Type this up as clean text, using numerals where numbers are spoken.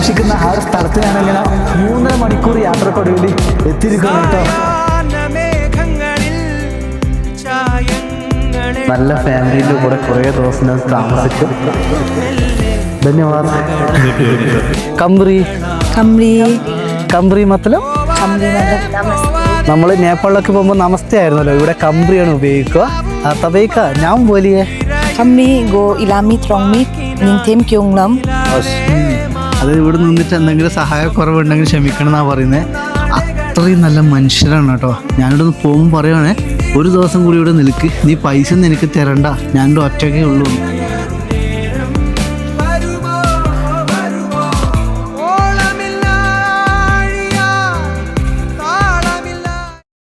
പ്രതീക്ഷിക്കുന്ന ആ ഒരു സ്ഥലത്ത് ഞാനിങ്ങനെ 3.5 മണിക്കൂർ യാത്രക്കൊടുവിൽ എത്തിയിരിക്കുന്നു കേട്ടോ. നല്ല ഫാമിലിയുടെ കൂടെ കുറേ ദിവസം ഞാൻ താമസിക്കും. ധന്യവാദ്. കംബ്രി മത്തലം നമ്മൾ നേപ്പാളിലൊക്കെ പോകുമ്പോൾ നമസ്തേ ആയിരുന്നല്ലോ, ഇവിടെ കംബ്രിയാണ് ഉപയോഗിക്കുക. തബേക്ക ഞാൻ പോലിയേ Kami go ilami trongmi ningthem kyonglam. അത് ഇവിടെ നിന്നിട്ട് എന്തെങ്കിലും സഹായക്കുറവുണ്ടെങ്കിൽ ക്ഷമിക്കണം എന്നാണ് പറയുന്നത്. അത്രയും നല്ല മനുഷ്യരാണ് കേട്ടോ. ഞാനിവിടെ നിന്ന് പോകുമ്പോൾ പറയുവാണേ, ഒരു ദിവസം കൂടി ഇവിടെ നിൽക്ക്, നീ പൈസ ഒന്നും എനിക്ക് തരണ്ട, ഞാനിവിടെ ഒറ്റയ്ക്കേ ഉള്ളൂ.